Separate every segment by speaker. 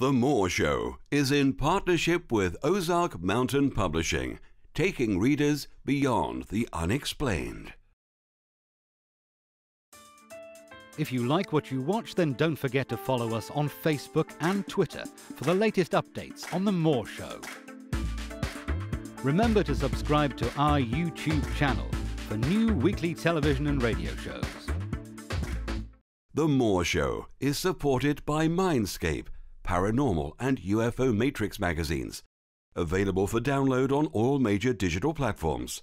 Speaker 1: The Moore Show is in partnership with Ozark Mountain Publishing, taking readers beyond the unexplained.
Speaker 2: If you like what you watch, then don't forget to follow us on Facebook and Twitter for the latest updates on The Moore Show. Remember to subscribe to our YouTube channel for new weekly television and radio shows.
Speaker 1: The Moore Show is supported by Mindscape, Paranormal and UFO Matrix magazines, available for download on all major digital platforms.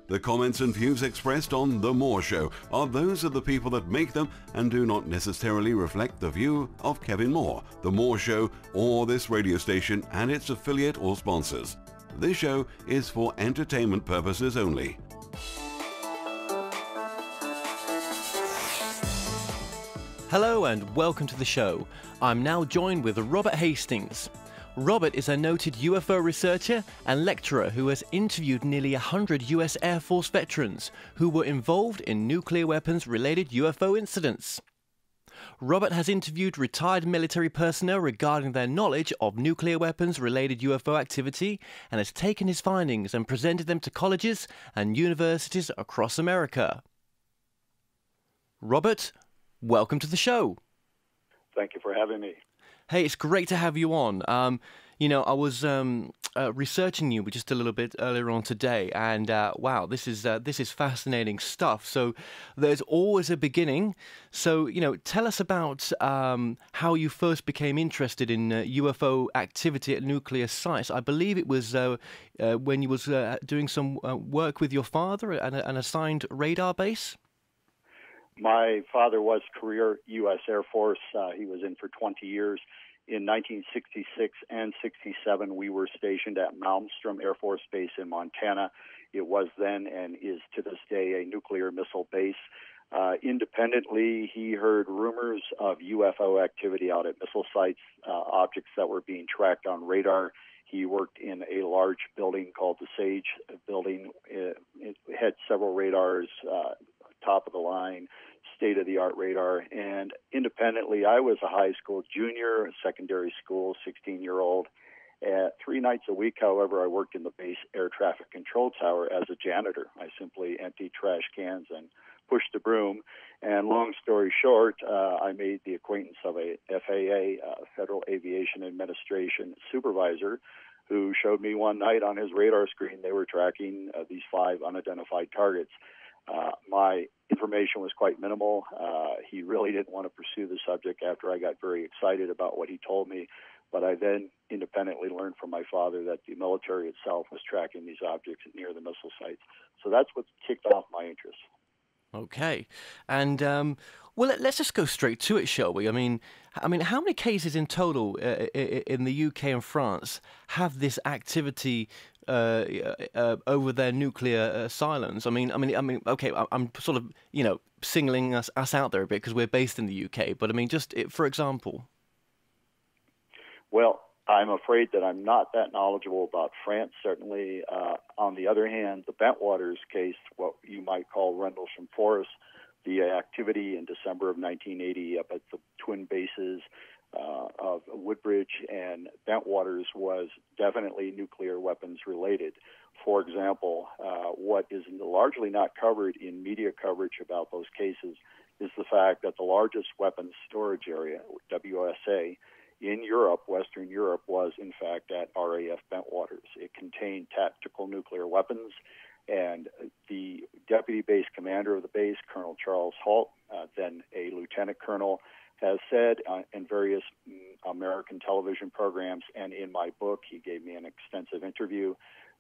Speaker 1: The comments and views expressed on The Moore Show are those of the people that make them and do not necessarily reflect the view of Kevin Moore, The Moore Show, or this radio station and its affiliate or sponsors. This show is for entertainment purposes only.
Speaker 3: Hello and welcome to the show. I'm now joined with Robert Hastings. Robert is a noted UFO researcher and lecturer who has interviewed nearly 100 US Air Force veterans who were involved in nuclear weapons-related UFO incidents. Robert has interviewed retired military personnel regarding their knowledge of nuclear weapons-related UFO activity and has taken his findings and presented them to colleges and universities across America. Robert, welcome to the show.
Speaker 4: Thank you for having me.
Speaker 3: Hey, it's great to have you on. I was researching you just a little bit earlier on today, and wow, this is fascinating stuff. So there's always a beginning. So, tell us about how you first became interested in UFO activity at nuclear sites. I believe it was when you was doing some work with your father at an assigned radar base.
Speaker 4: My father was career U.S. Air Force. He was in for 20 years. In 1966 and 67, we were stationed at Malmstrom Air Force Base in Montana. It was then and is to this day a nuclear missile base. Independently, he heard rumors of UFO activity out at missile sites, objects that were being tracked on radar. He worked in a large building called the Sage building. It had several radars, top of the line, state-of-the-art radar. And independently, I was a high school junior, secondary school, 16-year-old. 3 nights a week, however, I worked in the base air traffic control tower as a janitor. I simply emptied trash cans and pushed the broom. And long story short, I made the acquaintance of a FAA, Federal Aviation Administration supervisor, who showed me one night on his radar screen they were tracking these 5 unidentified targets. My information was quite minimal. He really didn't want to pursue the subject after I got very excited about what he told me. But I then independently learned from my father that the military itself was tracking these objects near the missile sites. So that's what kicked off my interest.
Speaker 3: Okay. And, well, let's just go straight to it, shall we? I mean, how many cases in total in the UK and France have this activity over their nuclear silence? I mean, okay, I'm sort of, singling us out there a bit because we're based in the UK, but I mean, for example.
Speaker 4: Well, I'm afraid that I'm not that knowledgeable about France, certainly. On the other hand, the Bentwaters case, what you might call Rendlesham Forest, the activity in December of 1980 up at the twin bases of Woodbridge and Bentwaters was definitely nuclear weapons related. For example, what is largely not covered in media coverage about those cases is the fact that the largest weapons storage area, WSA, in Europe, Western Europe, was in fact at RAF Bentwaters. It contained tactical nuclear weapons, and the deputy base commander of the base, Colonel Charles Halt, then a lieutenant colonel, has said in various American television programs and in my book, he gave me an extensive interview,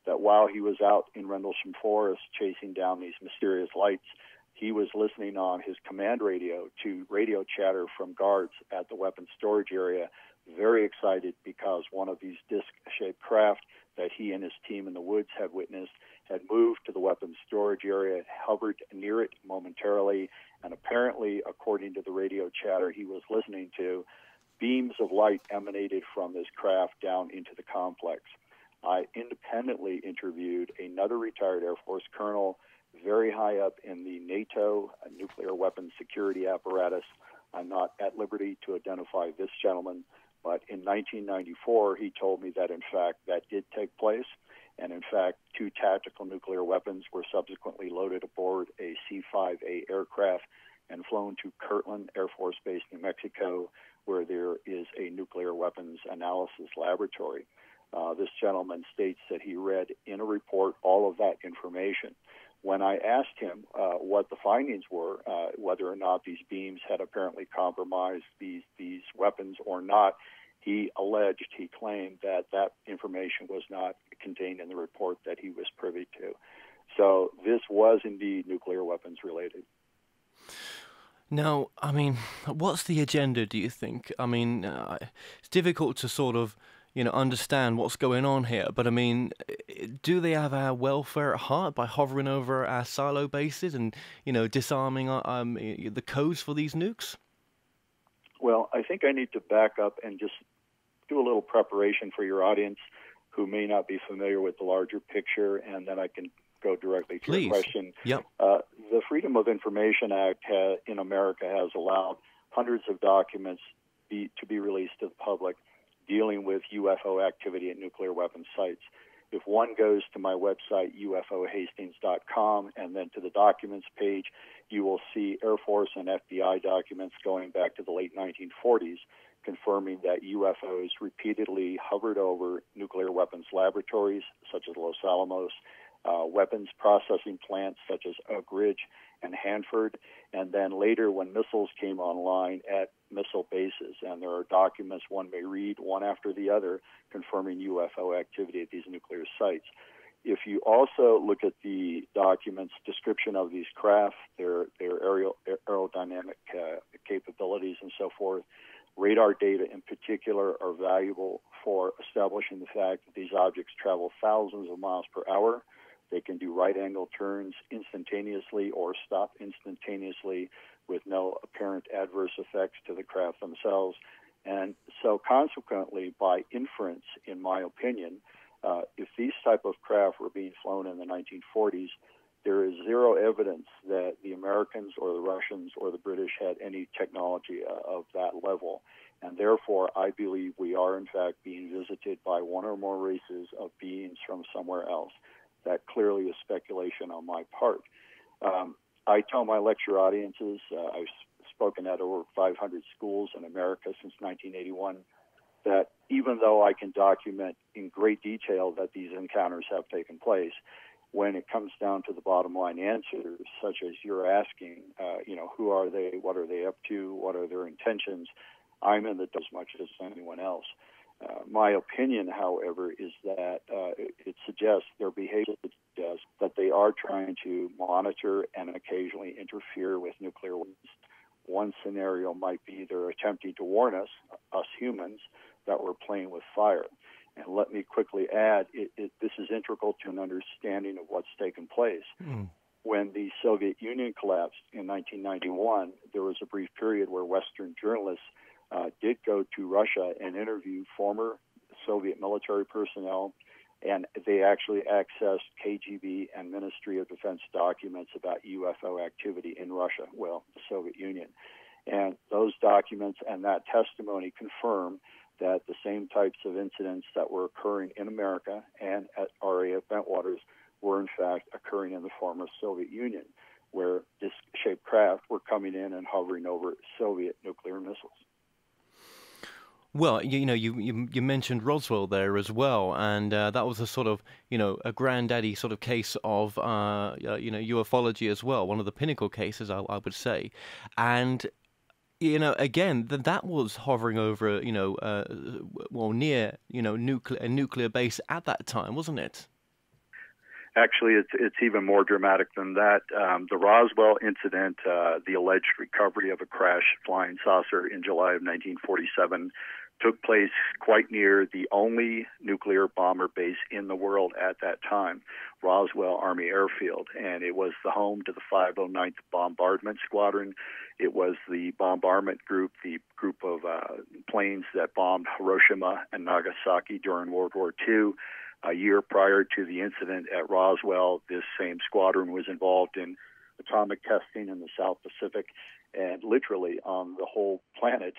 Speaker 4: that while he was out in Rendlesham Forest chasing down these mysterious lights, he was listening on his command radio to radio chatter from guards at the weapons storage area, very excited because one of these disc-shaped craft that he and his team in the woods had witnessed had moved to the weapons storage area, hovered near it momentarily, and apparently, according to the radio chatter he was listening to, beamed beams of light emanated from this craft down into the complex. I independently interviewed another retired Air Force colonel very high up in the NATO nuclear weapons security apparatus. I'm not at liberty to identify this gentleman, but in 1994, he told me that, in fact, that did take place. And, in fact, 2 tactical nuclear weapons were subsequently loaded aboard a C-5A aircraft and flown to Kirtland Air Force Base, New Mexico, where there is a nuclear weapons analysis laboratory. This gentleman states that he read in a report all of that information. When I asked him what the findings were, whether or not these beams had apparently compromised these weapons or not, he claimed that that information was not contained in the report that he was privy to. So this was indeed nuclear weapons related.
Speaker 3: Now, I mean, what's the agenda, do you think? I mean, it's difficult to sort of, understand what's going on here. But, I mean, do they have our welfare at heart by hovering over our silo bases and, disarming the codes for these nukes?
Speaker 4: Well, I think I need to back up and just do a little preparation for your audience who may not be familiar with the larger picture, and then I can go directly to your question.
Speaker 3: Yep.
Speaker 4: The Freedom of Information Act in America has allowed hundreds of documents to be released to the public dealing with UFO activity at nuclear weapons sites. If one goes to my website, ufohastings.com, and then to the documents page, you will see Air Force and FBI documents going back to the late 1940s, confirming that UFOs repeatedly hovered over nuclear weapons laboratories, such as Los Alamos, weapons processing plants such as Oak Ridge and Hanford, and then later when missiles came online at missile bases. And there are documents one may read, one after the other, confirming UFO activity at these nuclear sites. If you also look at the documents' description of these craft, their aerodynamic capabilities and so forth, radar data in particular are valuable for establishing the fact that these objects travel thousands of miles per hour. They can do right-angle turns instantaneously or stop instantaneously with no apparent adverse effects to the craft themselves. And so consequently, by inference, in my opinion, if these type of craft were being flown in the 1940s, there is zero evidence that the Americans or the Russians or the British had any technology of that level. And therefore, I believe we are, in fact, being visited by one or more races of beings from somewhere else. That clearly is speculation on my part. I tell my lecture audiences, I've spoken at over 500 schools in America since 1981, that even though I can document in great detail that these encounters have taken place, when it comes down to the bottom line answers, such as you're asking, who are they, what are they up to, what are their intentions, I'm in the dark as much as anyone else. My opinion, however, is that it suggests their behavior suggests that they are trying to monitor and occasionally interfere with nuclear weapons. One scenario might be they're attempting to warn us humans, that we're playing with fire. And let me quickly add, this is integral to an understanding of what's taken place. When the Soviet Union collapsed in 1991, there was a brief period where Western journalists did go to Russia and interview former Soviet military personnel, and they actually accessed KGB and Ministry of Defense documents about UFO activity in Russia, well, the Soviet Union. And those documents and that testimony confirm that the same types of incidents that were occurring in America and at RAF Bentwaters were in fact occurring in the former Soviet Union, where disc-shaped craft were coming in and hovering over Soviet nuclear missiles.
Speaker 3: Well, you mentioned Roswell there as well, and that was a sort of, a granddaddy sort of case of, ufology as well, one of the pinnacle cases, I would say. And, again, that was hovering over, near, a nuclear base at that time, wasn't it?
Speaker 4: Actually, it's even more dramatic than that. The Roswell Incident, the alleged recovery of a crashed flying saucer in July of 1947, took place quite near the only nuclear bomber base in the world at that time, Roswell Army Airfield. And it was the home to the 509th Bombardment Squadron. It was the bombardment group, the group of planes that bombed Hiroshima and Nagasaki during World War II. A year prior to the incident at Roswell, this same squadron was involved in atomic testing in the South Pacific. And literally on the whole planet,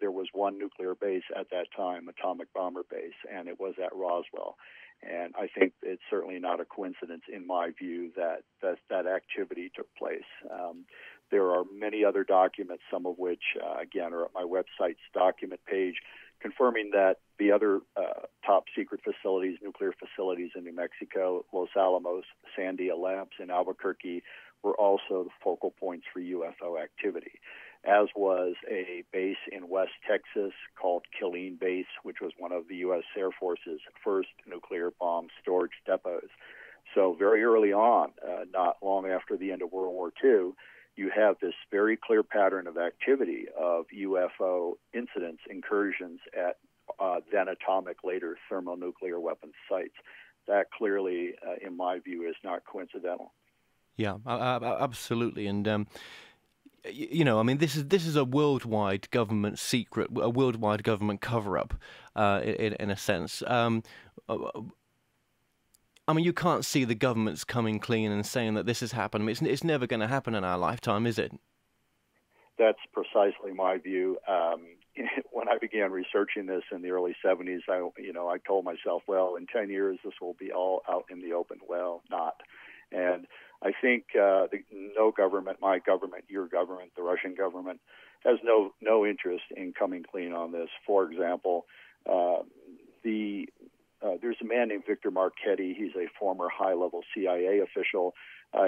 Speaker 4: there was one nuclear base at that time, atomic bomber base, and it was at Roswell. And I think it's certainly not a coincidence, in my view, that activity took place. There are many other documents, some of which, again, are at my website's document page, confirming that the other top secret facilities, nuclear facilities in New Mexico, Los Alamos, Sandia Labs in Albuquerque, were also the focal points for UFO activity, as was a base in West Texas called Killeen Base, which was one of the U.S. Air Force's first nuclear bomb storage depots. So very early on, not long after the end of World War II, you have this very clear pattern of activity of UFO incidents, incursions at then atomic, later thermonuclear weapons sites. That clearly, in my view, is not coincidental.
Speaker 3: Yeah, absolutely. And you know, I mean, this is a worldwide government secret, a worldwide government cover-up, in a sense. I mean, you can't see the governments coming clean and saying that this has happened. I mean, it's never going to happen in our lifetime, is it?
Speaker 4: That's precisely my view. When I began researching this in the early 70s, I told myself, well, in 10 years, this will be all out in the open. Well, not. And I think no government, my government, your government, the Russian government, has no interest in coming clean on this. For example, there's a man named Victor Marchetti. He's a former high-level CIA official.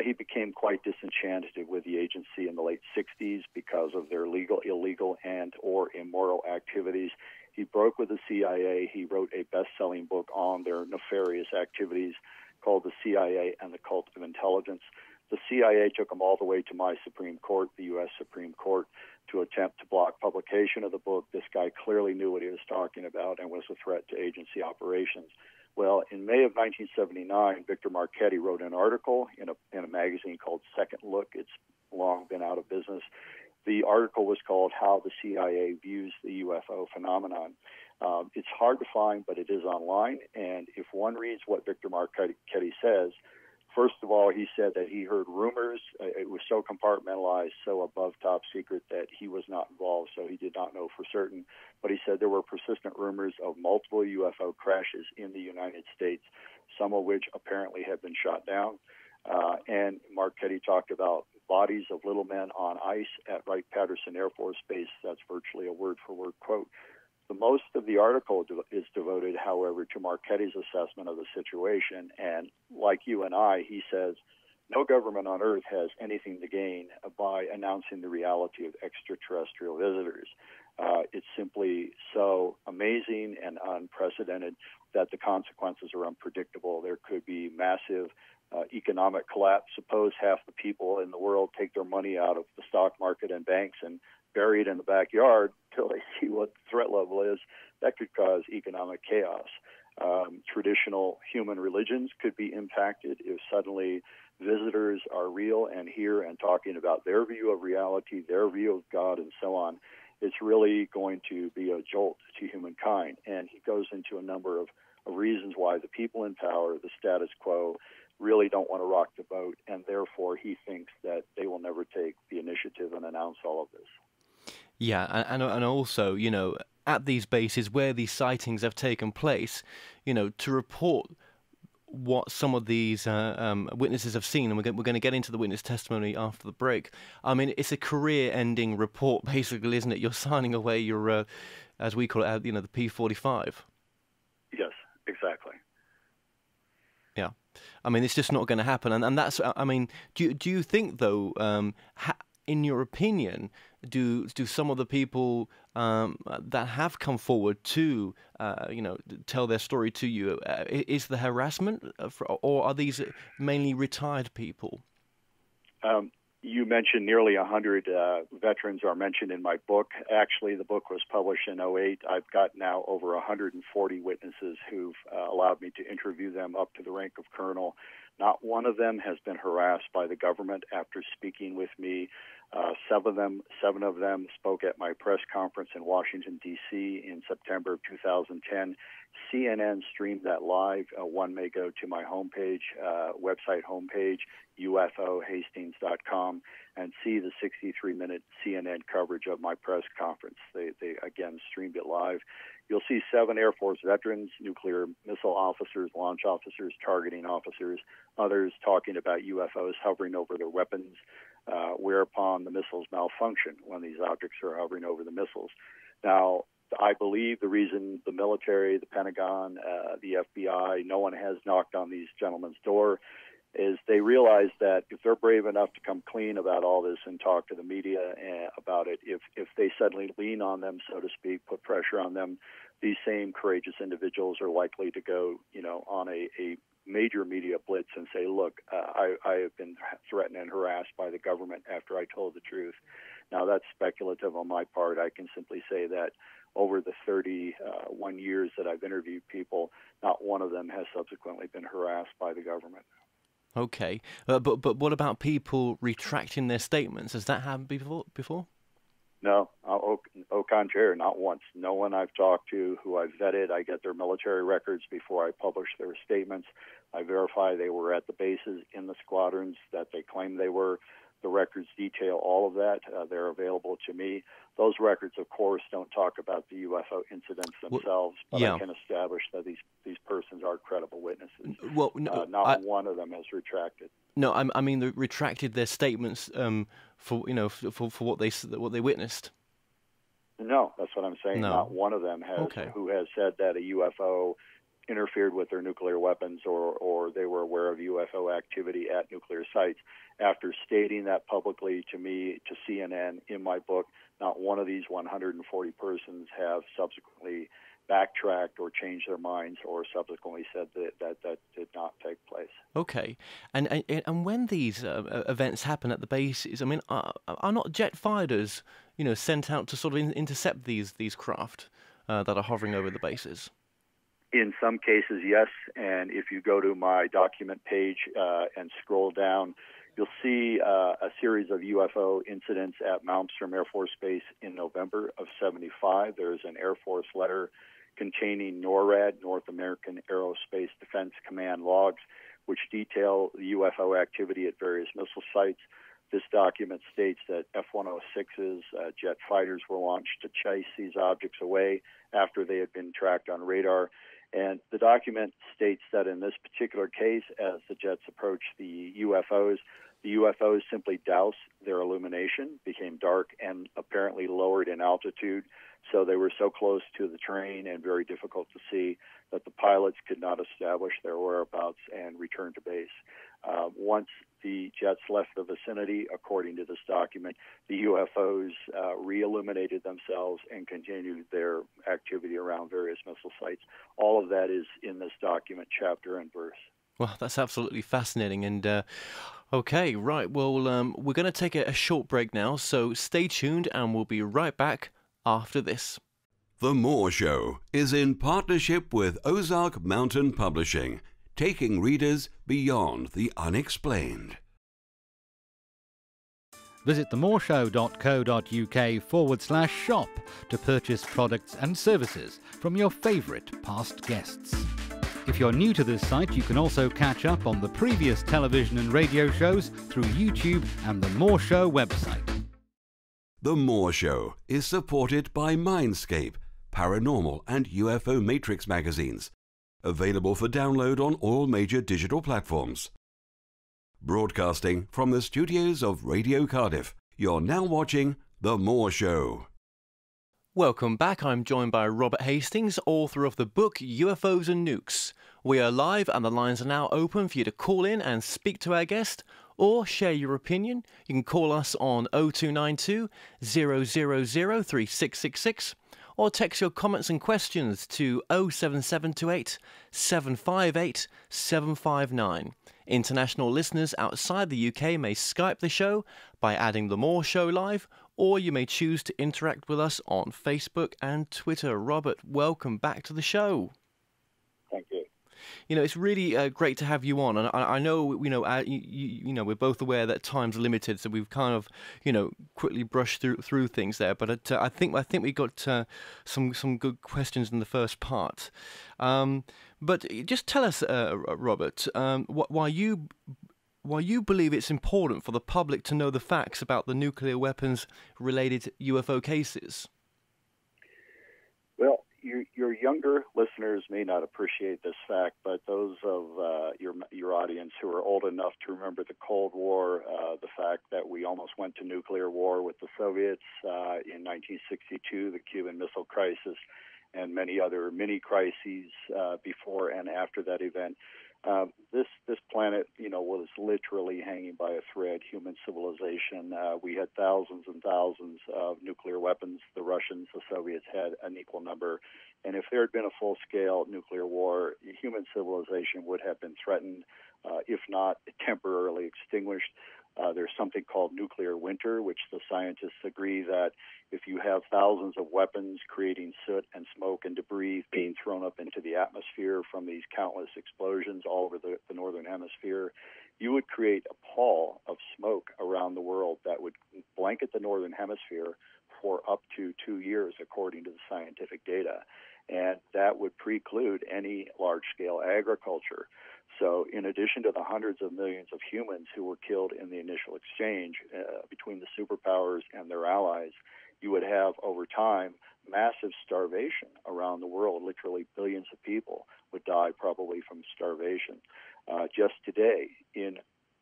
Speaker 4: He became quite disenchanted with the agency in the late 60s because of their illegal and or immoral activities. He broke with the CIA. He wrote a best-selling book on their nefarious activities called The CIA and the Cult of Intelligence. The CIA took him all the way to my Supreme Court, the U.S. Supreme Court, to attempt to block publication of the book. This guy clearly knew what he was talking about and was a threat to agency operations. Well, in May of 1979, Victor Marchetti wrote an article in a magazine called Second Look. It's long been out of business. The article was called How the CIA Views the UFO Phenomenon. It's hard to find, but it is online. And if one reads what Victor Marchetti says, first of all, he said that he heard rumors. It was so compartmentalized, so above top secret that he was not involved, so he did not know for certain. But he said there were persistent rumors of multiple UFO crashes in the United States, some of which apparently had been shot down. And Marchetti talked about bodies of little men on ice at Wright-Patterson Air Force Base. That's virtually a word-for-word quote. The most of the article is devoted, however, to Marchetti's assessment of the situation. And like you and I, he says, no government on Earth has anything to gain by announcing the reality of extraterrestrial visitors. It's simply so amazing and unprecedented that the consequences are unpredictable. There could be massive economic collapse. Suppose half the people in the world take their money out of the stock market and banks and bury it in the backyard till they see what the threat level is. That could cause economic chaos. Traditional human religions could be impacted if suddenly visitors are real and here and talking about their view of reality, their view of God, and so on. It's really going to be a jolt to humankind. And he goes into a number of reasons why the people in power, the status quo, really don't want to rock the boat, and therefore he thinks that they will never take the initiative and announce all of this.
Speaker 3: Yeah, and also, you know, at these bases where these sightings have taken place, you know, to report what some of these witnesses have seen, and we're going to get into the witness testimony after the break. I mean, it's a career-ending report, basically, isn't it? You're signing away your, as we call it, you know, the P45.
Speaker 4: Yes, exactly.
Speaker 3: Yeah, I mean, it's just not going to happen, and that's, I mean, do you think though, in your opinion, do some of the people that have come forward to tell their story to you, is the harassment, or are these mainly retired people?
Speaker 4: You mentioned nearly 100 veterans are mentioned in my book. Actually, the book was published in 2008. I've got now over 140 witnesses who've allowed me to interview them up to the rank of colonel. Not one of them has been harassed by the government after speaking with me. Seven of them spoke at my press conference in Washington, D.C. in September of 2010. CNN streamed that live. One may go to my website homepage, ufohastings.com, and see the 63-minute CNN coverage of my press conference. They again streamed it live. You'll see 7 Air Force veterans, nuclear missile officers, launch officers, targeting officers, others talking about UFOs hovering over their weapons, whereupon the missiles malfunction when these objects are hovering over the missiles. Now, I believe the reason the military, the Pentagon, the FBI, no one has knocked on these gentlemen's door is they realize that if they're brave enough to come clean about all this and talk to the media about it, if they suddenly lean on them, so to speak, put pressure on them, these same courageous individuals are likely to go, on a major media blitz and say, look, I have been threatened and harassed by the government after I told the truth. Now, that's speculative on my part. I can simply say that over the 31 years that I've interviewed people, not one of them has subsequently been harassed by the government.
Speaker 3: Okay, but what about people retracting their statements? Has that happened before?
Speaker 4: No, au contraire, not once. No one I've talked to who I've vetted, I get their military records before I publish their statements. I verify they were at the bases in the squadrons that they claim they were. The records detail all of that. They're available to me. Those records, of course, don't talk about the UFO incidents themselves, but I can establish that these persons are credible witnesses.
Speaker 3: Well, no,
Speaker 4: not one of them has retracted.
Speaker 3: No, I mean they retracted their statements for what they witnessed.
Speaker 4: No, that's what I'm saying.
Speaker 3: No.
Speaker 4: Not one of them has who has said that a UFO interfered with their nuclear weapons or they were aware of UFO activity at nuclear sites. After stating that publicly to me, to CNN, in my book, not one of these 140 persons have subsequently backtracked or changed their minds or subsequently said that did not take place. Okay.
Speaker 3: And when these events happen at the bases, I mean, are not jet fighters, sent out to sort of intercept these craft that are hovering over the bases?
Speaker 4: In some cases, yes. And if you go to my document page and scroll down, you'll see a series of UFO incidents at Malmstrom Air Force Base in November of '75. There's an Air Force letter containing NORAD, North American Aerospace Defense Command logs, which detail the UFO activity at various missile sites. This document states that F-106s, jet fighters, were launched to chase these objects away after they had been tracked on radar. And the document states that in this particular case, as the jets approached the UFOs simply doused their illumination, became dark, and apparently lowered in altitude. So they were so close to the terrain and very difficult to see that the pilots could not establish their whereabouts and return to base. Once the jets left the vicinity, according to this document, the UFOs re-illuminated themselves and continued their activity around various missile sites. All of that is in this document, chapter and verse.
Speaker 3: Well, that's absolutely fascinating. And okay, right. Well, we're going to take a short break now, so stay tuned and we'll be right back after this.
Speaker 1: The Moore Show is in partnership with Ozark Mountain Publishing, taking readers beyond the unexplained.
Speaker 2: Visit themoreshow.co.uk/shop to purchase products and services from your favourite past guests. If you're new to this site, you can also catch up on the previous television and radio shows through YouTube and the Moore Show website.
Speaker 1: The Moore Show is supported by Mindscape, Paranormal and UFO Matrix magazines, available for download on all major digital platforms. Broadcasting from the studios of Radio Cardiff, you're now watching The Moore Show.
Speaker 3: Welcome back. I'm joined by Robert Hastings, author of the book UFOs and Nukes. We are live and the lines are now open for you to call in and speak to our guest, or share your opinion, you can call us on 0292 000 3666 or text your comments and questions to 07728 758 759. International listeners outside the UK may Skype the show by adding The More Show Live, or you may choose to interact with us on Facebook and Twitter. Robert, welcome back to the show.
Speaker 4: Thank you.
Speaker 3: You know, it's really great to have you on, and I know, you know, we're both aware that time's limited, so we've kind of, you know, quickly brushed through things there. But I think we got some good questions in the first part. But just tell us, Robert, why you believe it's important for the public to know the facts about the nuclear weapons-related UFO cases.
Speaker 4: Well, your younger listeners may not appreciate this fact, but those of your audience who are old enough to remember the Cold War, the fact that we almost went to nuclear war with the Soviets in 1962, the Cuban Missile Crisis, and many other mini crises before and after that event. This planet, you know, was literally hanging by a thread. Human civilization. We had thousands and thousands of nuclear weapons. The Russians, the Soviets had an equal number. And if there had been a full-scale nuclear war, human civilization would have been threatened, if not temporarily extinguished. There's something called nuclear winter, which the scientists agree that if you have thousands of weapons creating soot and smoke and debris being thrown up into the atmosphere from these countless explosions all over the northern hemisphere, you would create a pall of smoke around the world that would blanket the northern hemisphere for up to 2 years, according to the scientific data. And that would preclude any large-scale agriculture. So in addition to the hundreds of millions of humans who were killed in the initial exchange between the superpowers and their allies, you would have, over time, massive starvation around the world. Literally billions of people would die probably from starvation. Just today in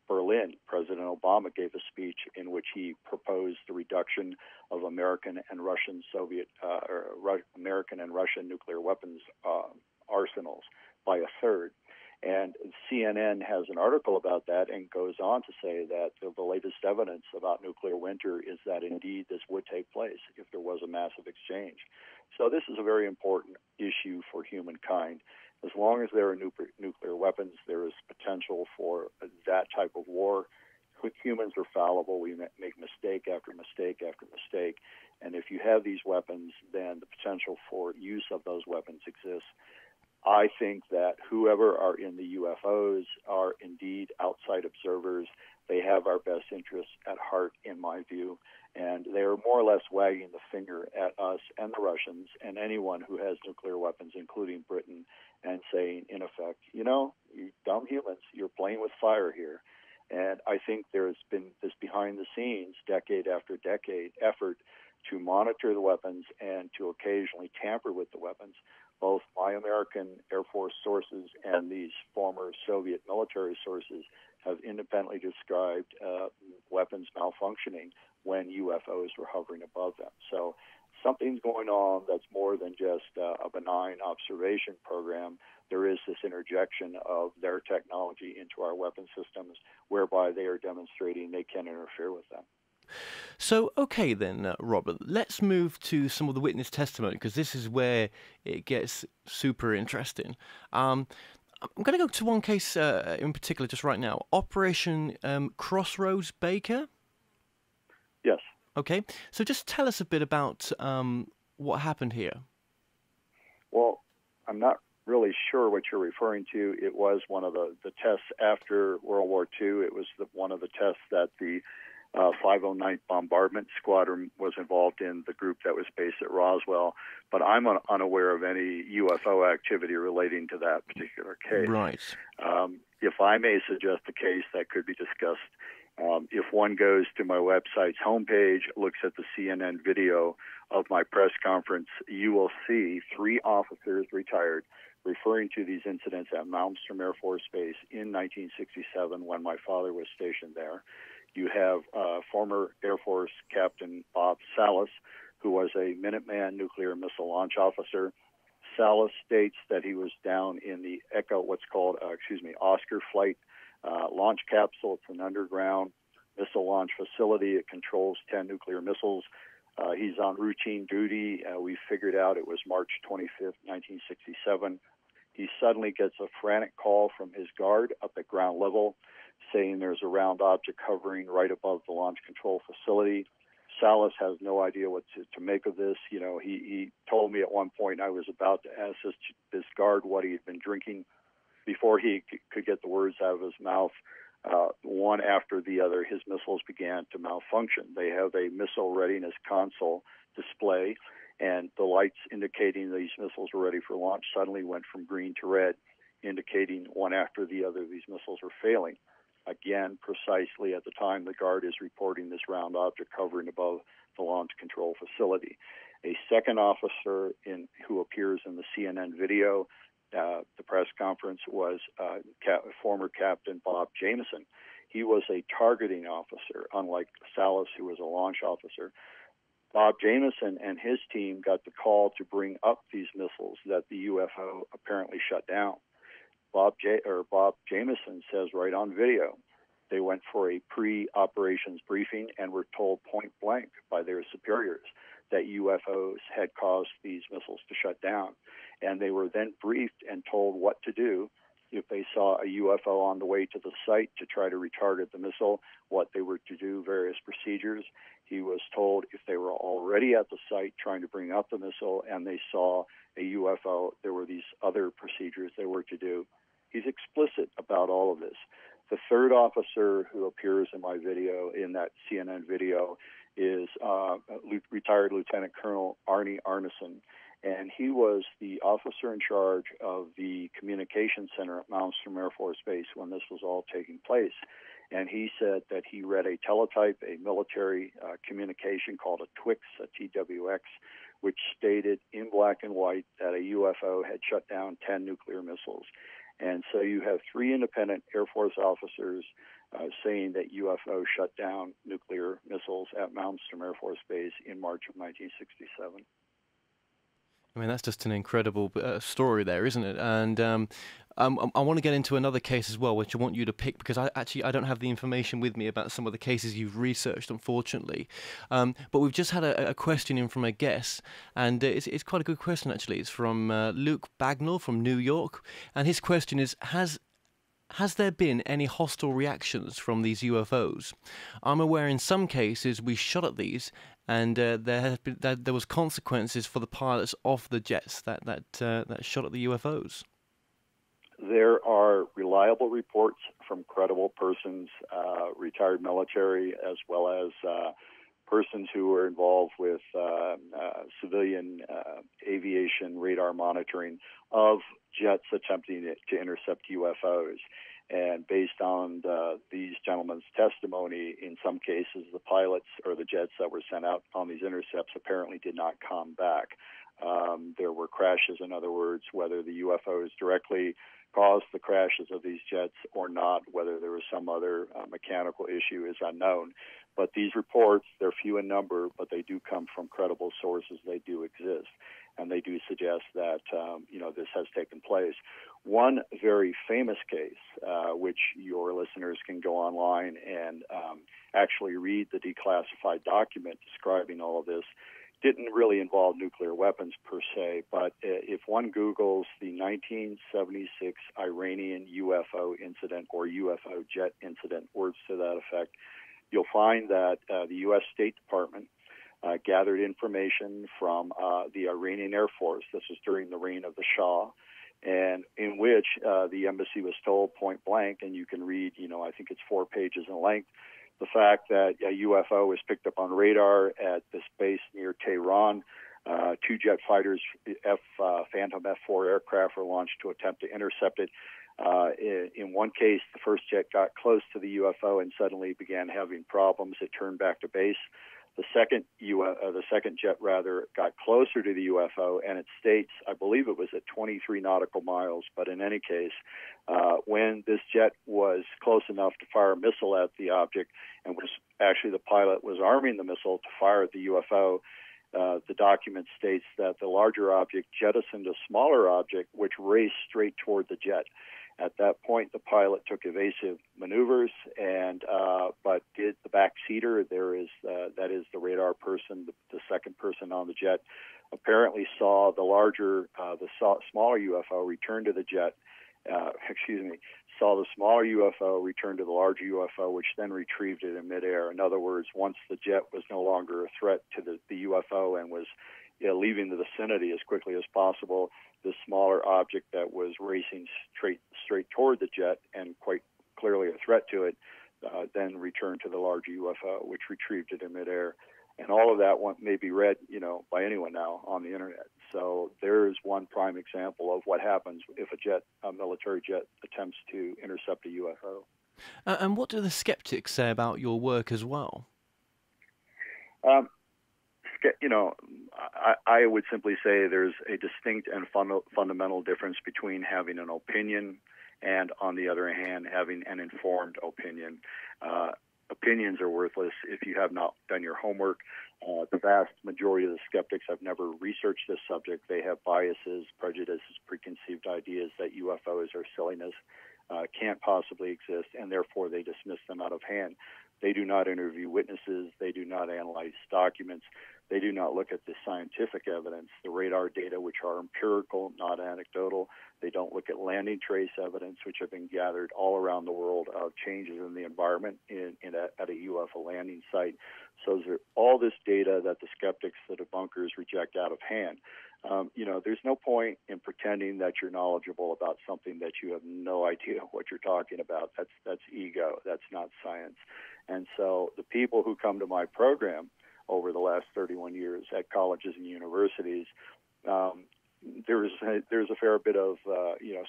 Speaker 4: Berlin, President Obama gave a speech in which he proposed the reduction of American and Russian nuclear weapons arsenals by a third. And CNN has an article about that and goes on to say that the latest evidence about nuclear winter is that indeed this would take place if there was a massive exchange. So this is a very important issue for humankind. As long as there are nuclear weapons, there is potential for that type of war. Humans are fallible. We make mistake after mistake after mistake. And if you have these weapons, then the potential for use of those weapons exists. I think that whoever are in the UFOs are indeed outside observers. They have our best interests at heart, in my view, and they are more or less wagging the finger at us and the Russians and anyone who has nuclear weapons, including Britain, and saying, in effect, you know, you dumb humans, you're playing with fire here. And I think there's been this behind-the-scenes, decade after decade, effort to monitor the weapons and to occasionally tamper with the weapons. Both my American Air Force sources and these former Soviet military sources have independently described weapons malfunctioning when UFOs were hovering above them. So something's going on that's more than just a benign observation program. There is this interjection of their technology into our weapon systems whereby they are demonstrating they can interfere with them.
Speaker 3: So, okay then, Robert, let's move to some of the witness testimony, because this is where it gets super interesting. I'm going to go to one case in particular just right now. Operation Crossroads Baker?
Speaker 4: Yes.
Speaker 3: Okay, so just tell us a bit about what happened here.
Speaker 4: Well, I'm not really sure what you're referring to. It was one of the tests after World War II. It was one of the tests that the 509th Bombardment Squadron was involved in, the group that was based at Roswell, but I'm unaware of any UFO activity relating to that particular case.
Speaker 3: Right.
Speaker 4: If I may suggest a case that could be discussed, if one goes to my website's homepage, looks at the CNN video of my press conference, you will see 3 officers retired referring to these incidents at Malmstrom Air Force Base in 1967 when my father was stationed there. You have former Air Force Captain Bob Salas, who was a Minuteman nuclear missile launch officer. Salas states that he was down in the Oscar flight launch capsule. It's an underground missile launch facility. It controls 10 nuclear missiles. He's on routine duty. We figured out it was March 25th, 1967. He suddenly gets a frantic call from his guard up at ground level saying there's a round object hovering right above the launch control facility. Salas has no idea what to make of this. You know, he told me at one point I was about to ask this guard what he had been drinking. Before he could get the words out of his mouth, one after the other, his missiles began to malfunction. They have a missile readiness console display, and the lights indicating these missiles were ready for launch suddenly went from green to red, indicating one after the other these missiles were failing. Again, precisely at the time the guard is reporting this round object hovering above the launch control facility. A second officer who appears in the CNN video, the press conference, was former Captain Bob Jameson. He was a targeting officer, unlike Salas, who was a launch officer. Bob Jameson and his team got the call to bring up these missiles that the UFO apparently shut down. Bob Jameson says right on video they went for a pre-operations briefing and were told point blank by their superiors that UFOs had caused these missiles to shut down. And they were then briefed and told what to do if they saw a UFO on the way to the site to try to retarget the missile, what they were to do, various procedures. He was told if they were already at the site trying to bring up the missile and they saw a UFO, there were these other procedures they were to do. He's explicit about all of this. The third officer who appears in my video, in that CNN video, is retired Lieutenant Colonel Arnie Arneson, and he was the officer in charge of the communication center at Malmstrom Air Force Base when this was all taking place. And he said that he read a teletype, a military communication called a TWIX, a TWX, which stated in black and white that a UFO had shut down 10 nuclear missiles. And so you have three independent Air Force officers saying that UFO shut down nuclear missiles at Malmstrom Air Force Base in March of 1967.
Speaker 3: I mean, that's just an incredible story there, isn't it? And I want to get into another case as well, which I want you to pick, because I don't have the information with me about some of the cases you've researched, unfortunately. But we've just had a question in from a guest, and it's quite a good question, actually. It's from Luke Bagnall from New York, and his question is, Has there been any hostile reactions from these UFOs? I'm aware in some cases we shot at these, and there was consequences for the pilots of the jets that shot at the UFOs.
Speaker 4: There are reliable reports from credible persons, retired military, as well as persons who were involved with civilian aviation radar monitoring of jets attempting to intercept UFOs. And based on these gentlemen's testimony, in some cases, the pilots or the jets that were sent out on these intercepts apparently did not come back. There were crashes, in other words, whether the UFOs directly caused the crashes of these jets or not, whether there was some other mechanical issue is unknown. But these reports, they're few in number, but they do come from credible sources. They do exist, and they do suggest that this has taken place. One very famous case, which your listeners can go online and actually read the declassified document describing all of this, didn't really involve nuclear weapons per se, but if one Googles the 1976 Iranian Ufo Incident or UFO jet incident, words to that effect, you'll find that the U.S. State Department gathered information from the Iranian Air Force. This was during the reign of the Shah, and in which the embassy was told point blank, and you can read, I think it's 4 pages in length, the fact that a UFO was picked up on radar at this base near Tehran. 2 jet fighters, Phantom F-4 aircraft, were launched to attempt to intercept it. In one case, the first jet got close to the UFO and suddenly began having problems. It turned back to base. The second jet got closer to the UFO, and it states, I believe it was at 23 nautical miles, but in any case, when this jet was close enough to fire a missile at the object, and was actually the pilot was arming the missile to fire at the UFO, The document states that the larger object jettisoned a smaller object, which raced straight toward the jet. At that point, the pilot took evasive maneuvers, and but did the backseater, that is the radar person, the second person on the jet, apparently saw the smaller UFO return to the jet. Saw the smaller UFO return to the larger UFO, which then retrieved it in midair. In other words, once the jet was no longer a threat to the UFO and was leaving the vicinity as quickly as possible, the smaller object that was racing straight toward the jet and quite clearly a threat to it, then returned to the larger UFO, which retrieved it in midair. And all of that may be read, by anyone now on the internet. So there is one prime example of what happens if a military jet attempts to intercept a UFO.
Speaker 3: And what do the skeptics say about your work as well?
Speaker 4: I would simply say there's a distinct and fundamental difference between having an opinion and, on the other hand, having an informed opinion. Opinions are worthless if you have not done your homework. The vast majority of the skeptics have never researched this subject. They have biases, prejudices, preconceived ideas that UFOs are silliness, can't possibly exist, and therefore they dismiss them out of hand. They do not interview witnesses. They do not analyze documents. They do not look at the scientific evidence, the radar data, which are empirical, not anecdotal. They don't look at landing trace evidence, which have been gathered all around the world of changes in the environment at a UFO landing site. So there's all this data that the skeptics, the debunkers, reject out of hand. There's no point in pretending that you're knowledgeable about something that you have no idea what you're talking about. That's ego. That's not science. And so the people who come to my program over the last 31 years at colleges and universities, there's a fair bit of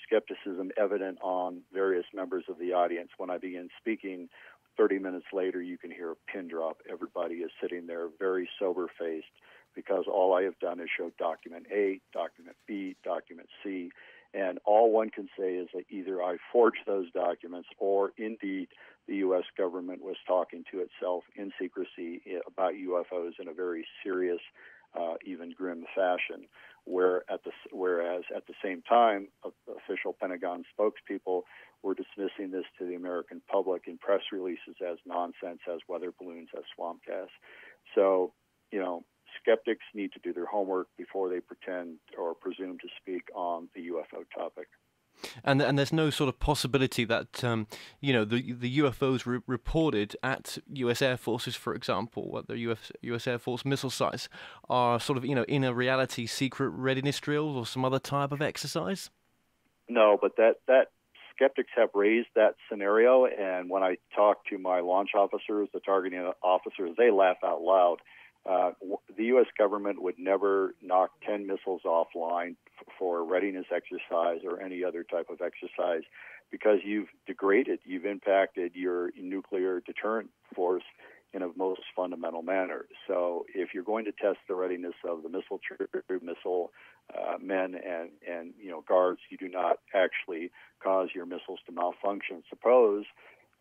Speaker 4: skepticism evident on various members of the audience. When I begin speaking, 30 minutes later, you can hear a pin drop. Everybody is sitting there very sober-faced because all I have done is show document A, document B, document C, and all one can say is that either I forged those documents or indeed the U.S. government was talking to itself in secrecy about UFOs in a very serious, even grim fashion, whereas at the same time, official Pentagon spokespeople were dismissing this to the American public in press releases as nonsense, as weather balloons, as swamp gas. So, skeptics need to do their homework before they pretend or presume to speak on the UFO topic.
Speaker 3: And there's no sort of possibility that the UFOs reported at U.S. Air Forces, for example, what the U.S. Air Force missile sites are sort of in a reality secret readiness drills or some other type of exercise? No,
Speaker 4: but that skeptics have raised that scenario, and when I talk to my launch officers, the targeting officers, they laugh out loud. The U.S. government would never knock 10 missiles offline for a readiness exercise or any other type of exercise because you've impacted your nuclear deterrent force in a most fundamental manner. So if you're going to test the readiness of the missile men and guards, you do not actually cause your missiles to malfunction. Suppose,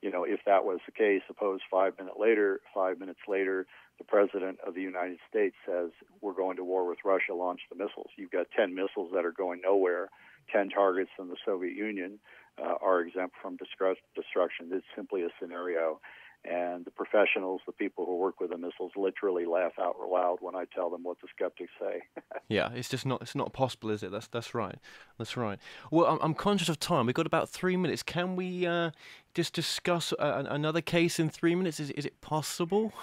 Speaker 4: if that was the case, suppose 5 minutes later, the President of the United States says, we're going to war with Russia, launch the missiles. You've got 10 missiles that are going nowhere. 10 targets in the Soviet Union are exempt from destruction. It's simply a scenario. And the professionals, the people who work with the missiles, literally laugh out loud when I tell them what the skeptics say.
Speaker 3: Yeah, it's not possible, is it? That's right. That's right. Well, I'm conscious of time. We've got about 3 minutes. Can we just discuss another case in 3 minutes? Is it possible?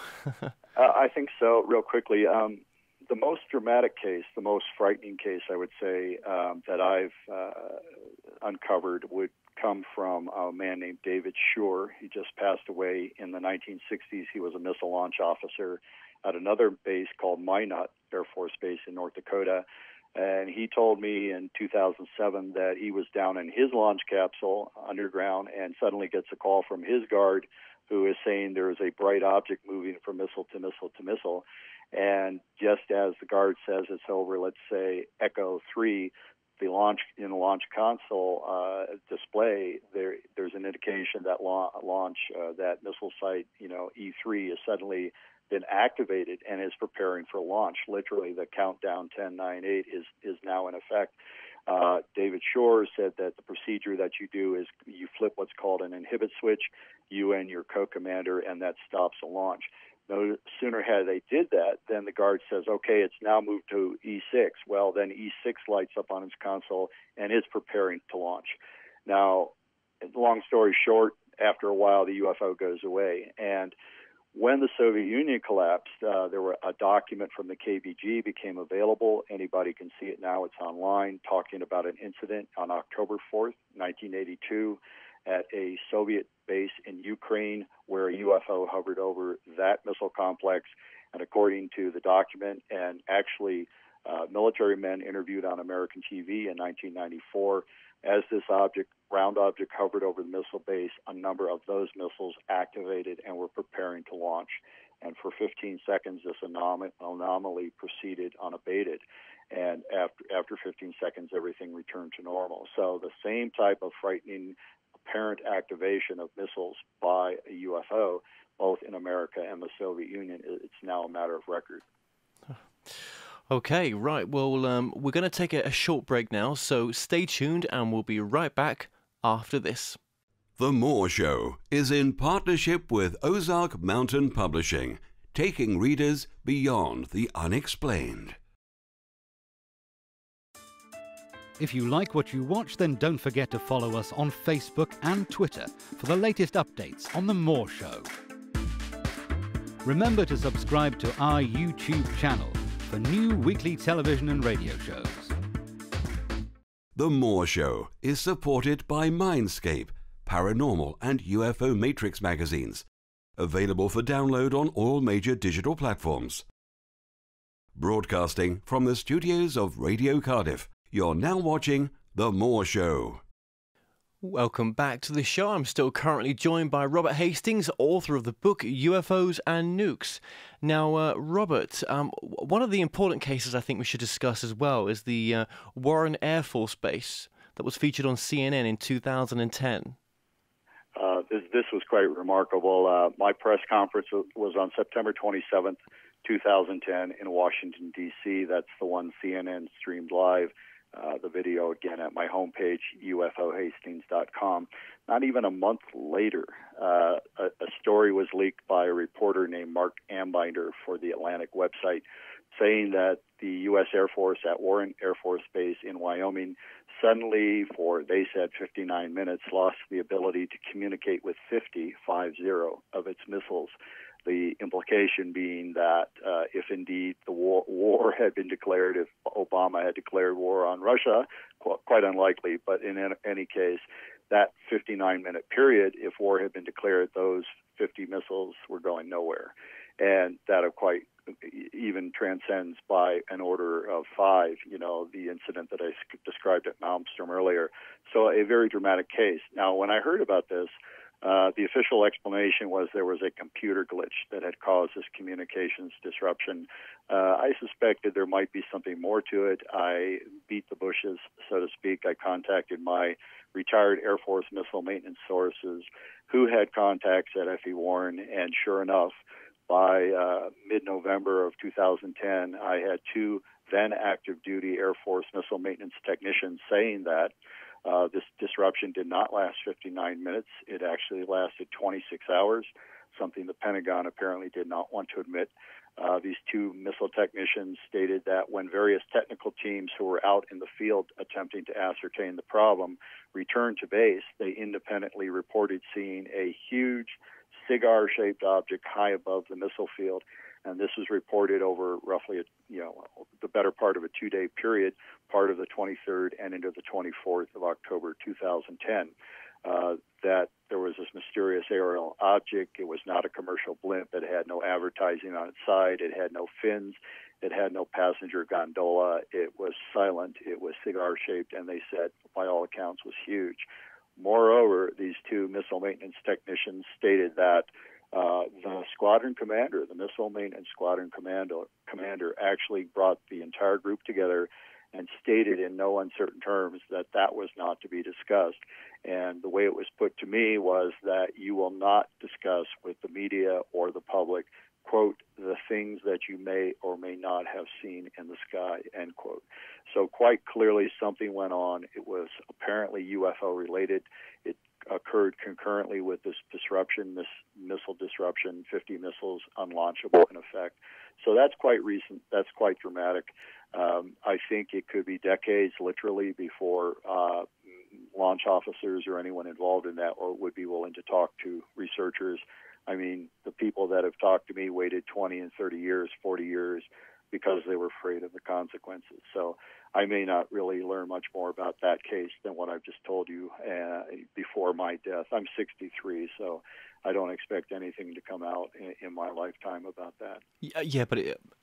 Speaker 4: I think so. Real quickly, the most dramatic case, the most frightening case, I would say, that I've uncovered would come from a man named David Shore. He just passed away in the 1960s. He was a missile launch officer at another base called Minot Air Force Base in North Dakota. And he told me in 2007 that he was down in his launch capsule underground and suddenly gets a call from his guard who is saying there is a bright object moving from missile to missile to missile. And just as the guard says it's over, let's say Echo 3, in the launch console display, there's an indication that that missile site, E3, is suddenly been activated and is preparing for launch. Literally, the countdown 10, 9, 8 is now in effect. David Shore said that the procedure that you do is you flip what's called an inhibit switch, you and your co-commander, and that stops the launch. No sooner had they did that, then the guard says, okay, it's now moved to E6. Well, then E6 lights up on its console and is preparing to launch. Now, long story short, after a while, the UFO goes away. And when the Soviet Union collapsed, there were a document from the KBG became available. Anybody can see it now. It's online, talking about an incident on October 4th, 1982, at a Soviet base in Ukraine where a UFO hovered over that missile complex. And according to the document, and actually military men interviewed on American TV in 1994, as this round object hovered over the missile base, a number of those missiles activated and were preparing to launch. And for 15 seconds, this anomaly proceeded unabated. And after 15 seconds, everything returned to normal. So the same type of frightening apparent activation of missiles by a UFO, both in America and the Soviet Union, it's now a matter of record.
Speaker 3: Okay, right. Well, we're going to take a short break now, so stay tuned and we'll be right back after this.
Speaker 1: The Moore Show is in partnership with Ozark Mountain Publishing, taking readers beyond the unexplained.
Speaker 2: If you like what you watch, then don't forget to follow us on Facebook and Twitter for the latest updates on The Moore Show. Remember to subscribe to our YouTube channel for new weekly television and radio shows.
Speaker 1: The Moore Show is supported by Mindscape, Paranormal and UFO Matrix magazines, available for download on all major digital platforms. Broadcasting from the studios of Radio Cardiff, you're now watching The Moore Show.
Speaker 3: Welcome back to the show. I'm still currently joined by Robert Hastings, author of the book UFOs and Nukes. Now, Robert, one of the important cases I think we should discuss as well is the Warren Air Force Base that was featured on CNN in 2010.
Speaker 4: This was quite remarkable. My press conference was on September 27th, 2010 in Washington, D.C. That's the one CNN streamed live. The video, again, at my homepage, ufohastings.com. Not even a month later, a story was leaked by a reporter named Mark Ambinder for the Atlantic website, saying that the U.S. Air Force at Warren Air Force Base in Wyoming suddenly, for, they said, 59 minutes, lost the ability to communicate with 50 of its missiles. The implication being that if indeed the war had been declared, if Obama had declared war on Russia, quite unlikely, but in any case, that 59-minute period, if war had been declared, those 50 missiles were going nowhere. And that quite even transcends by an order of 5, the incident that I described at Malmstrom earlier. So a very dramatic case. Now, when I heard about this, the official explanation was there was a computer glitch that had caused this communications disruption. I suspected there might be something more to it. I beat the bushes, so to speak. I contacted my retired Air Force missile maintenance sources who had contacts at F.E. Warren, and sure enough, by mid-November of 2010, I had 2 then active duty Air Force missile maintenance technicians saying that this disruption did not last 59 minutes. It actually lasted 26 hours, something the Pentagon apparently did not want to admit. These 2 missile technicians stated that when various technical teams who were out in the field attempting to ascertain the problem returned to base, they independently reported seeing a huge cigar-shaped object high above the missile field. And this was reported over roughly, the better part of a 2-day period, part of the 23rd and into the 24th of October 2010, that there was this mysterious aerial object. It was not a commercial blimp. It had no advertising on its side. It had no fins. It had no passenger gondola. It was silent. It was cigar-shaped, and they said, by all accounts, was huge. Moreover, these 2 missile maintenance technicians stated that the squadron commander, the missile maintenance squadron commander, actually brought the entire group together and stated in no uncertain terms that that was not to be discussed. And the way it was put to me was that you will not discuss with the media or the public quote, the things that you may or may not have seen in the sky, end quote. So quite clearly something went on. It was apparently UFO related. It occurred concurrently with this disruption, this missile disruption, 50 missiles unlaunchable in effect. So that's quite recent. That's quite dramatic. I think it could be decades, literally, before launch officers or anyone involved in that or would be willing to talk to researchers. I mean, the people that have talked to me waited 20 and 30 years, 40 years, because they were afraid of the consequences. So I may not really learn much more about that case than what I've just told you before my death. I'm 63, so I don't expect anything to come out in my lifetime about that.
Speaker 3: Yeah, but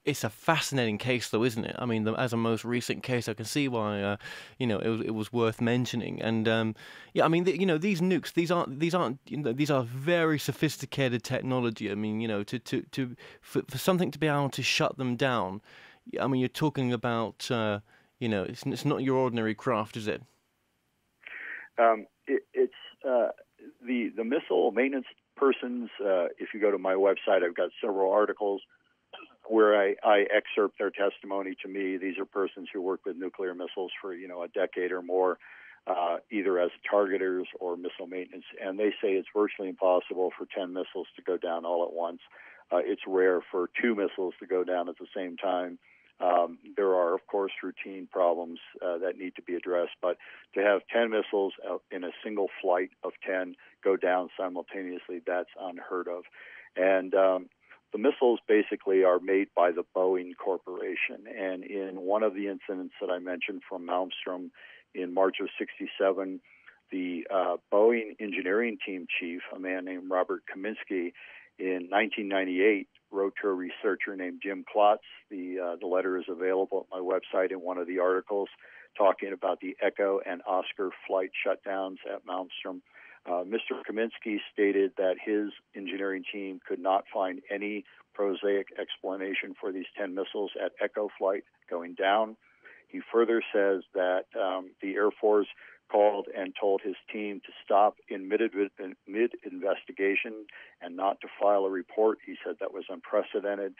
Speaker 3: it's a fascinating case, though, isn't it? I mean, as a most recent case, I can see why it was worth mentioning. And yeah, I mean, these nukes, these are very sophisticated technology. I mean, for something to be able to shut them down, I mean, you're talking about it's not your ordinary craft, is it?
Speaker 4: It's the missile maintenance persons. If you go to my website, I've got several articles where I excerpt their testimony to me. These are persons who work with nuclear missiles for a decade or more, either as targeters or missile maintenance, and they say it's virtually impossible for 10 missiles to go down all at once. It's rare for 2 missiles to go down at the same time. There are, of course, routine problems that need to be addressed, but to have 10 missiles in a single flight of 10 go down simultaneously, that's unheard of. And the missiles basically are made by the Boeing Corporation. And in one of the incidents that I mentioned from Malmstrom in March of '67, the Boeing engineering team chief, a man named Robert Kaminsky, in 1998, wrote to a researcher named Jim Klotz. The letter is available at my website in one of the articles, talking about the Echo and Oscar flight shutdowns at Malmstrom. Mr. Kaminsky stated that his engineering team could not find any prosaic explanation for these 10 missiles at Echo flight going down. He further says that the Air Force called and told his team to stop in mid-investigation and not to file a report. He said that was unprecedented.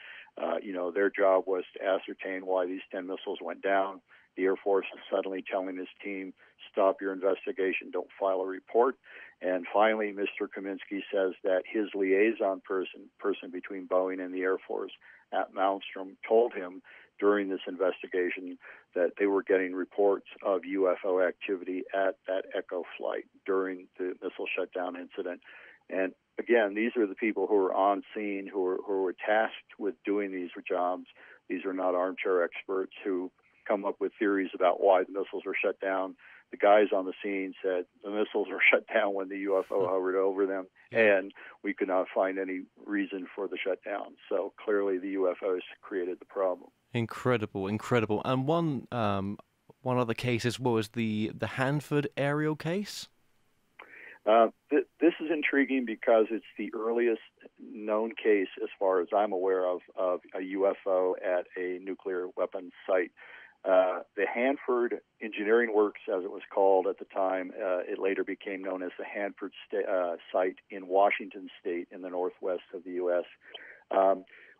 Speaker 4: Their job was to ascertain why these 10 missiles went down. The Air Force is suddenly telling his team, stop your investigation, don't file a report. And finally, Mr. Kaminsky says that his liaison person between Boeing and the Air Force at Malmstrom told him during this investigation that they were getting reports of UFO activity at that Echo flight during the missile shutdown incident. And again, these are the people who are on scene, who were tasked with doing these jobs. These are not armchair experts who come up with theories about why the missiles were shut down. The guys on the scene said the missiles were shut down when the UFO hovered over them, and we could not find any reason for the shutdown. So clearly the UFOs created the problem.
Speaker 3: Incredible. And one other case as well as the Hanford aerial case?
Speaker 4: This is intriguing because it's the earliest known case, as far as I'm aware of a UFO at a nuclear weapons site. The Hanford Engineering Works, as it was called at the time, it later became known as the Hanford site in Washington State in the northwest of the U.S.,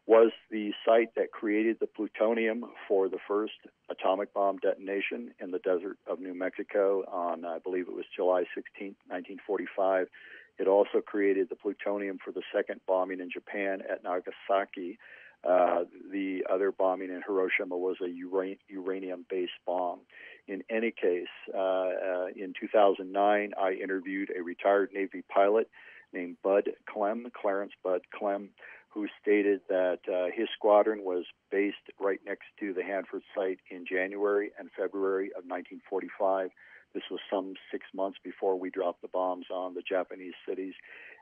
Speaker 4: was the site that created the plutonium for the first atomic bomb detonation in the desert of New Mexico on, I believe it was July 16, 1945. It also created the plutonium for the second bombing in Japan at Nagasaki. The other bombing in Hiroshima was a uranium-based bomb. In any case, in 2009, I interviewed a retired Navy pilot named Bud Clem, Clarence Bud Clem, who stated that his squadron was based right next to the Hanford site in January and February of 1945. This was some 6 months before we dropped the bombs on the Japanese cities.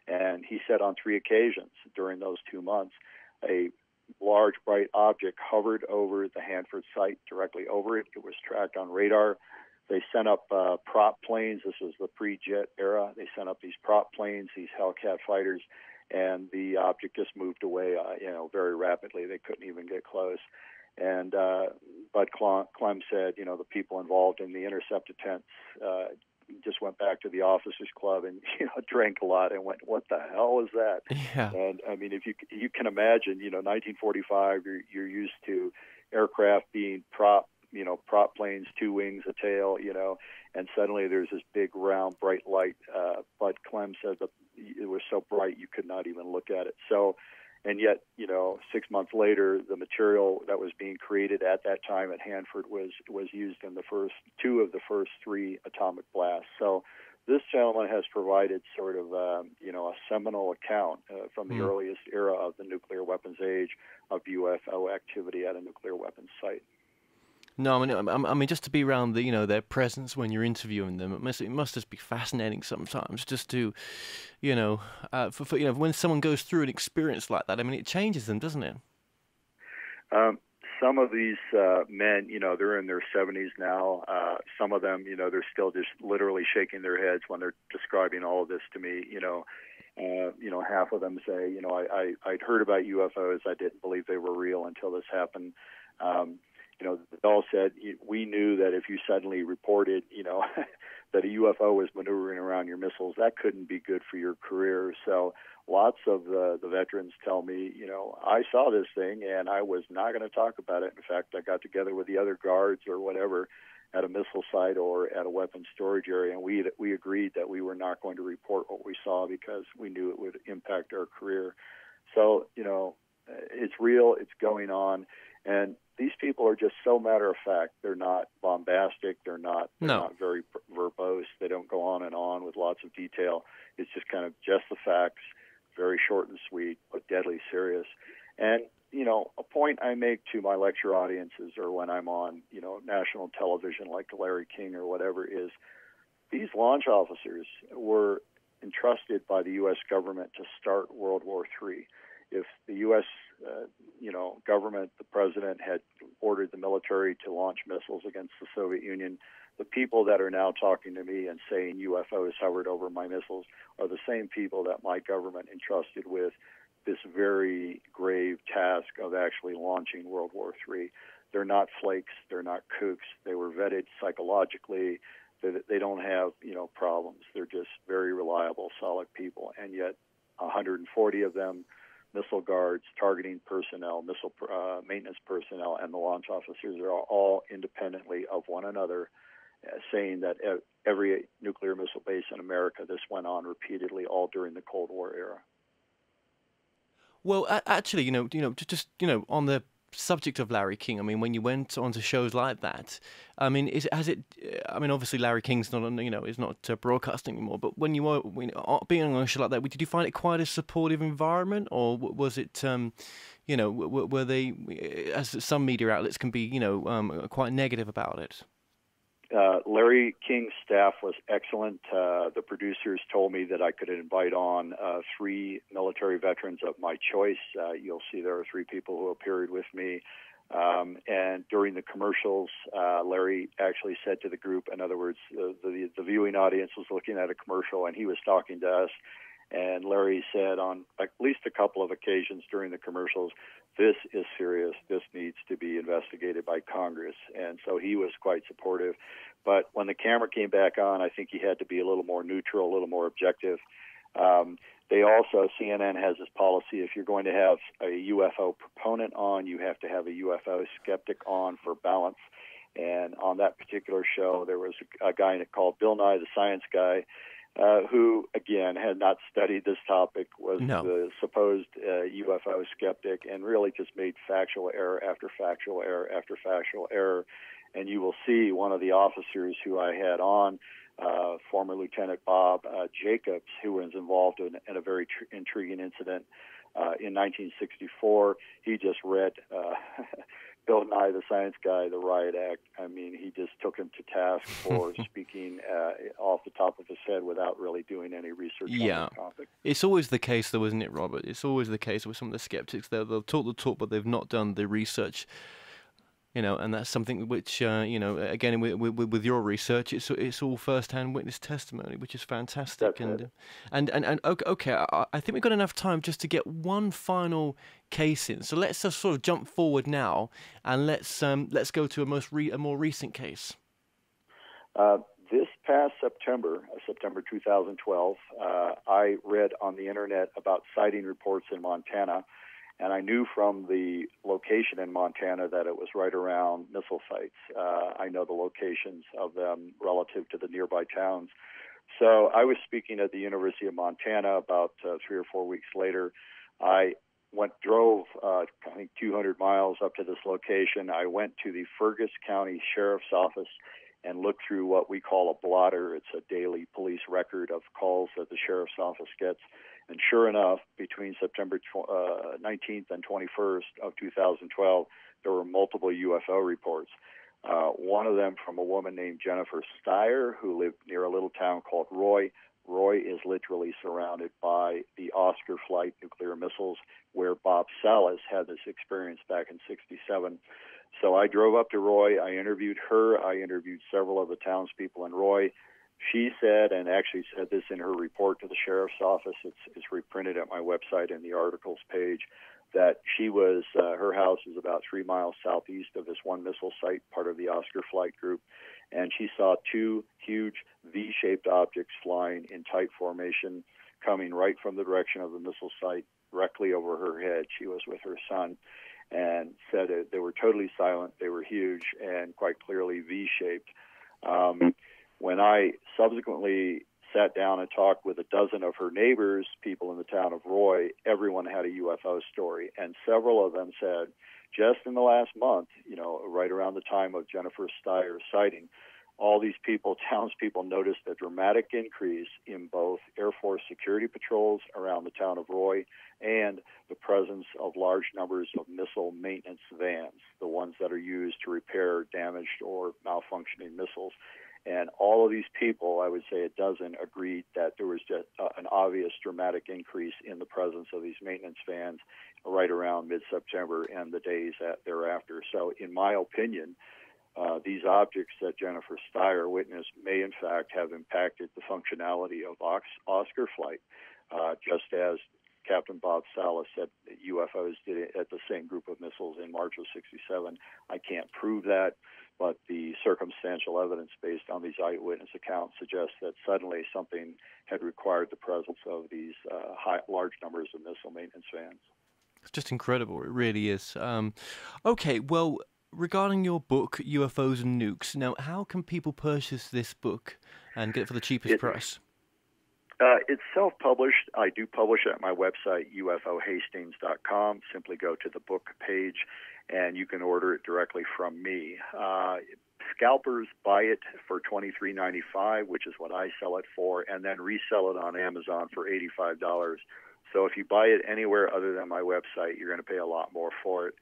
Speaker 4: And he said on 3 occasions during those 2 months, a large bright object hovered over the Hanford site, directly over it. It was tracked on radar. They sent up prop planes. This was the pre-jet era. They sent up these prop planes, these Hellcat fighters, and the object just moved away, very rapidly. They couldn't even get close. And Bud Clem said, the people involved in the intercept attempts just went back to the officers club and drank a lot and went, what the hell is that?
Speaker 3: Yeah.
Speaker 4: And I mean, if you can imagine, 1945, you're used to aircraft being prop planes, 2 wings, a tail, and suddenly there's this big round bright light. But Clem said that it was so bright you could not even look at it. So, and yet, 6 months later, the material that was being created at that time at Hanford was used in the first 2 of the first 3 atomic blasts. So this gentleman has provided sort of, a seminal account from the earliest era of the nuclear weapons age of UFO activity at a nuclear weapons site.
Speaker 3: No, I mean, just to be around their presence when you're interviewing them, it must just be fascinating sometimes. Just to, when someone goes through an experience like that, I mean, it changes them, doesn't it?
Speaker 4: Some of these men, they're in their 70s now. Some of them, they're still just literally shaking their heads when they're describing all of this to me. Half of them say, I'd heard about UFOs. I didn't believe they were real until this happened. They all said, we knew that if you suddenly reported, that a UFO was maneuvering around your missiles, that couldn't be good for your career. So lots of the veterans tell me, I saw this thing and I was not going to talk about it. In fact, I got together with the other guards or whatever at a missile site or at a weapons storage area, and we agreed that we were not going to report what we saw because we knew it would impact our career. So, it's real, it's going on, and these people are just so matter of fact. They're not bombastic. They're not very verbose. They don't go on and on with lots of detail. It's just kind of just the facts, very short and sweet, but deadly serious. And, a point I make to my lecture audiences or when I'm on, national television like Larry King or whatever is these launch officers were entrusted by the U.S. government to start World War III. If the U.S. Government, the president had ordered the military to launch missiles against the Soviet Union, the people that are now talking to me and saying UFOs hovered over my missiles are the same people that my government entrusted with this very grave task of actually launching World War III. They're not flakes. They're not kooks. They were vetted psychologically. They don't have, problems. They're just very reliable, solid people. And yet 140 of them, missile guards, targeting personnel, missile maintenance personnel, and the launch officers are all independently of one another, saying that every nuclear missile base in America, this went on repeatedly all during the Cold War era.
Speaker 3: Well, actually, just on the subject of Larry King, I mean, when you went on to shows like that, I mean, obviously Larry King's not is not broadcasting anymore, but when you were being on a show like that, did you find it quite a supportive environment, or was it, were they, as some media outlets can be, quite negative about it?
Speaker 4: Larry King's staff was excellent. The producers told me that I could invite on 3 military veterans of my choice. You'll see there are 3 people who appeared with me. And during the commercials, Larry actually said to the group, in other words, the viewing audience was looking at a commercial and he was talking to us. And Larry said on at least a couple of occasions during the commercials, this is serious. This needs to be investigated by Congress. And so he was quite supportive. But when the camera came back on, I think he had to be a little more neutral, a little more objective. They also, CNN has this policy, if you're going to have a UFO proponent on, you have to have a UFO skeptic on for balance. And on that particular show, there was a guy called Bill Nye, the Science Guy, who, again, had not studied this topic, was the supposed UFO skeptic, and really just made factual error after factual error after factual error. And you will see one of the officers who I had on, former Lieutenant Bob Jacobs, who was involved in a very intriguing incident in 1964. He just read Bill Nye, the Science Guy, the Riot Act. I mean, he just took him to task for speaking off the top of his head without really doing any research on the topic.
Speaker 3: It's always the case, though, isn't it, Robert? It's always the case with some of the skeptics. They'll talk the talk, but they've not done the research. And that's something which, again, with your research, it's all first-hand witness testimony, which is fantastic.
Speaker 4: That's
Speaker 3: and okay, I think we've got enough time just to get one final case in. So let's just sort of jump forward now, and let's go to a more recent case.
Speaker 4: This past September, September 2012, I read on the internet about sighting reports in Montana, and I knew from the location in Montana that it was right around missile sites. I know the locations of them relative to the nearby towns. So I was speaking at the University of Montana about 3 or 4 weeks later. I drove, I think, 200 miles up to this location. I went to the Fergus County Sheriff's Office and looked through what we call a blotter. It's a daily police record of calls that the Sheriff's Office gets. And sure enough, between September 19th and 21st of 2012, there were multiple UFO reports. One of them from a woman named Jennifer Steyer, who lived near a little town called Roy. Roy is literally surrounded by the Oscar flight nuclear missiles, where Bob Salas had this experience back in '67. So I drove up to Roy. I interviewed her. I interviewed several of the townspeople in Roy. She said, and actually said this in her report to the sheriff's office, it's reprinted at my website in the articles page, that she was, her house is about 3 miles southeast of this one missile site, part of the Oscar flight group, and she saw 2 huge V-shaped objects flying in tight formation, coming right from the direction of the missile site, directly over her head. She was with her son, and said they were totally silent, they were huge, and quite clearly V-shaped. When I subsequently sat down and talked with a dozen of her neighbors, people in the town of Roy, everyone had a UFO story, and several of them said, just in the last month, right around the time of Jennifer Steyer's sighting, all these people, townspeople, noticed a dramatic increase in both Air Force security patrols around the town of Roy and the presence of large numbers of missile maintenance vans, the ones that are used to repair damaged or malfunctioning missiles. And all of these people, I would say a dozen, agreed that there was just an obvious dramatic increase in the presence of these maintenance vans right around mid-September and the days thereafter. So in my opinion, these objects that Jennifer Steyer witnessed may in fact have impacted the functionality of Oscar flight, just as Captain Bob Salas said that UFOs did it at the same group of missiles in March of '67. I can't prove that, but the circumstantial evidence based on these eyewitness accounts suggests that suddenly something had required the presence of these large numbers of missile maintenance vans.
Speaker 3: It's just incredible. It really is. Okay, well, regarding your book, UFOs and Nukes, now how can people purchase this book and get it for the cheapest price?
Speaker 4: It's self-published. I do publish it at my website, ufohastings.com. Simply go to the book page, and you can order it directly from me. Scalpers buy it for $23.95, which is what I sell it for, and then resell it on Amazon for $85. So if you buy it anywhere other than my website, you're going to pay a lot more for it.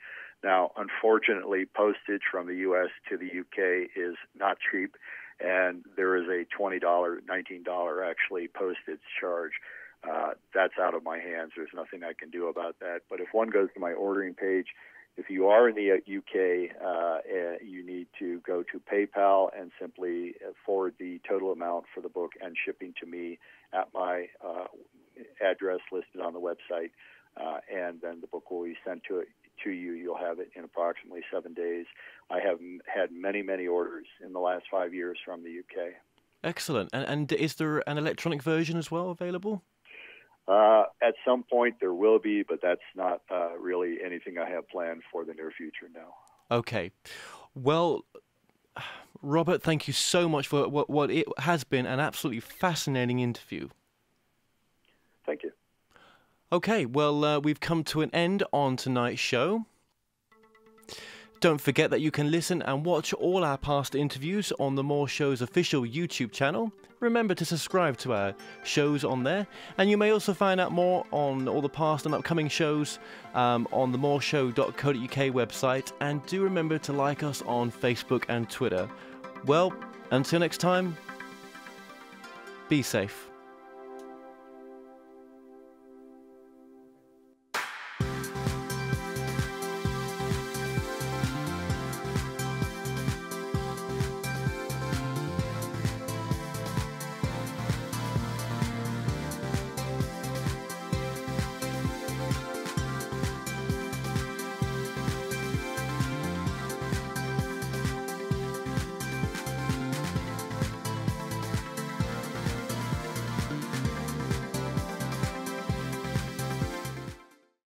Speaker 4: Now, unfortunately, postage from the U.S. to the U.K. is not cheap, and there is a $19 actually postage charge. That's out of my hands. There's nothing I can do about that. But if one goes to my ordering page, if you are in the UK, you need to go to PayPal and simply forward the total amount for the book and shipping to me at my address listed on the website, and then the book will be sent to you. You'll have it in approximately 7 days. I have had many, many orders in the last 5 years from the UK. Excellent.
Speaker 3: And is there an electronic version as well available?
Speaker 4: At some point there will be, but that's not really anything I have planned for the near future now.
Speaker 3: Okay. Well, Robert, thank you so much for what it has been an absolutely fascinating interview.
Speaker 4: Thank you.
Speaker 3: Okay, well, we've come to an end on tonight's show. Don't forget that you can listen and watch all our past interviews on The More Show's official YouTube channel. Remember to subscribe to our shows on there. And you may also find out more on all the past and upcoming shows on the moreshow.co.uk website. And do remember to like us on Facebook and Twitter. Well, until next time, be safe.